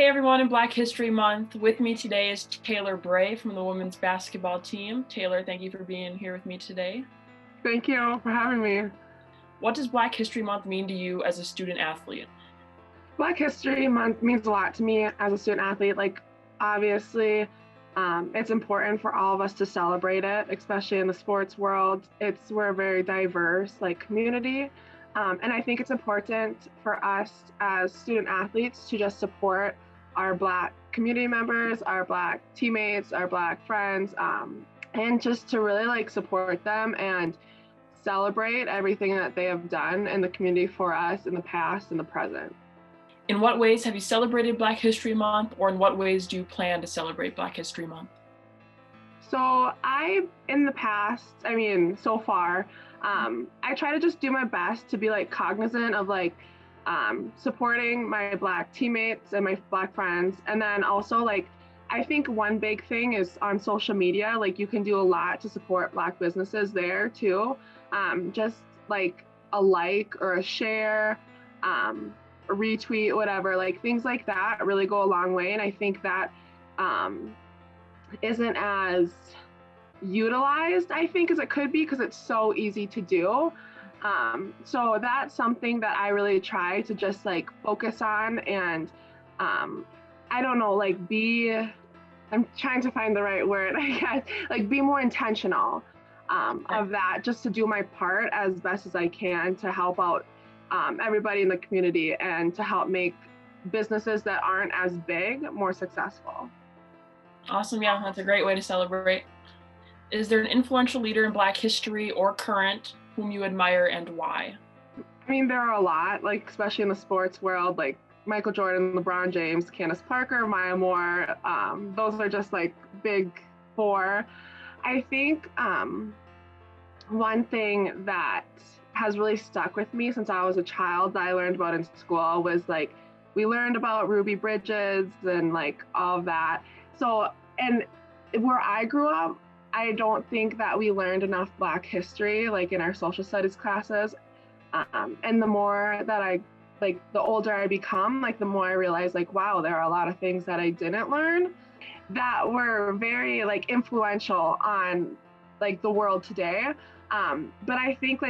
everyone in Black History Month. With me today is Taylor Bray from the women's basketball team. Taylor, thank you for being here with me today. Thank you for having me. What does Black History Month mean to you as a student athlete? Black History Month means a lot to me as a student athlete. Obviously, it's important for all of us to celebrate it, especially in the sports world. We're a very diverse community. And I think it's important for us as student athletes to just support our Black community members, our Black teammates, our Black friends, and just to really support them and celebrate everything that they have done in the community for us in the past and the present. In what ways have you celebrated Black History Month, or in what ways do you plan to celebrate Black History Month? So so far, I try to just do my best to be cognizant of supporting my Black teammates and my Black friends. And then also I think one big thing is on social media, you can do a lot to support Black businesses there too. Just a like or a share, a retweet, whatever, things like that really go a long way. And I think that isn't as utilized, I think, as it could be, because it's so easy to do. So that's something that I really try to just focus on, and I don't know, I'm trying to find the right word, I guess, be more intentional of that, just to do my part as best as I can to help out everybody in the community and to help make businesses that aren't as big more successful. Awesome. Yeah, that's a great way to celebrate. Is there an influential leader in Black history or current whom you admire, and why? I mean, there are a lot, especially in the sports world, Michael Jordan, LeBron James, Candace Parker, Maya Moore. Those are just big four. I think one thing that has really stuck with me since I was a child that I learned about in school was we learned about Ruby Bridges and all of that. So, and where I grew up, I don't think that we learned enough Black history in our social studies classes. And the more that the older I become, the more I realize wow, there are a lot of things that I didn't learn that were very influential on the world today. But I think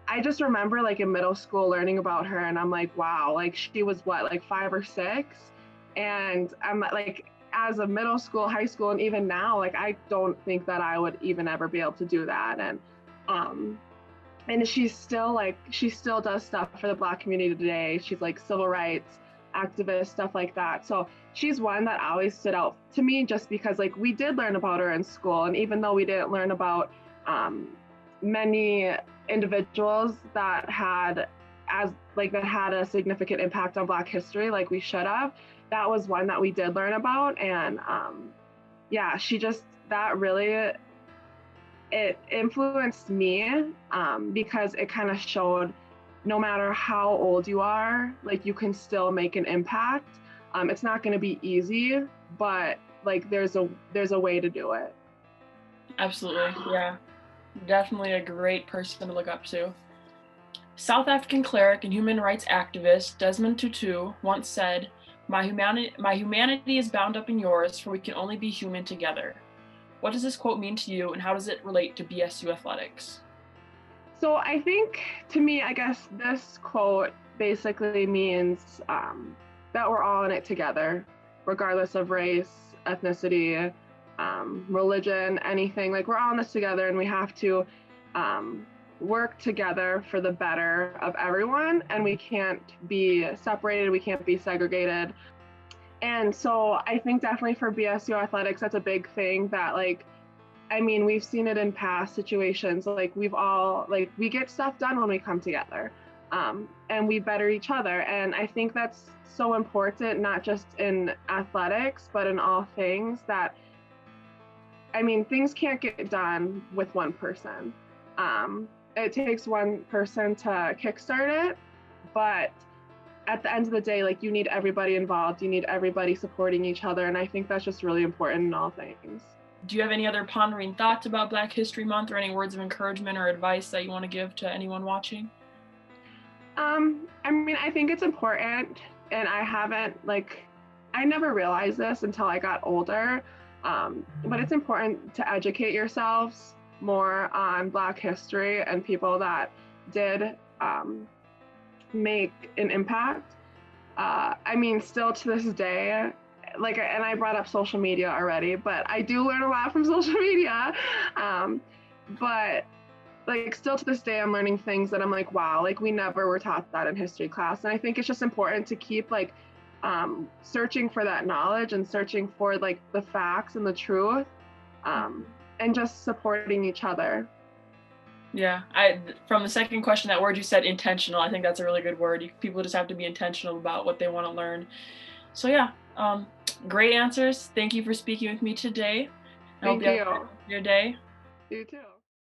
I just remember in middle school learning about her, and I'm wow, she was what, 5 or 6, and I'm as a middle school, high school, and even now, I don't think that I would even ever be able to do that. And she still does stuff for the Black community today. She's civil rights activist, stuff like that. So she's one that always stood out to me, just because we did learn about her in school, and even though we didn't learn about many individuals that had a significant impact on Black history we should have, that was one that we did learn about. And yeah, that really, it influenced me because it kind of showed no matter how old you are, you can still make an impact. It's not going to be easy, but there's a way to do it. Absolutely. Yeah, definitely a great person to look up to. South African cleric and human rights activist Desmond Tutu once said, my humanity is bound up in yours, for we can only be human together." What does this quote mean to you, and how does it relate to BSU athletics? So I think, to me, I guess this quote basically means that we're all in it together, regardless of race, ethnicity, religion, anything. We're all in this together, and we have to work together for the better of everyone, and we can't be separated, we can't be segregated. And so I think definitely for BSU athletics, that's a big thing that we've seen it in past situations. We get stuff done when we come together, and we better each other. And I think that's so important, not just in athletics, but in all things, that things can't get done with one person. It takes one person to kickstart it, but at the end of the day, you need everybody involved, you need everybody supporting each other, and I think that's just really important in all things. Do you have any other pondering thoughts about Black History Month, or any words of encouragement or advice that you want to give to anyone watching? I think it's important, and I haven't I never realized this until I got older, but it's important to educate yourselves more on Black history and people that did make an impact. I mean, still to this day, like, and I brought up social media already, but I do learn a lot from social media. But like, still to this day, I'm learning things that I'm like, wow, like we never were taught that in history class. And I think it's just important to keep like searching for that knowledge and searching for like the facts and the truth, and just supporting each other. Yeah, from the second question, that word you said, intentional, I think that's a really good word. People just have to be intentional about what they want to learn. So yeah, great answers. Thank you for speaking with me today. I hope Thank you have a good day. You too.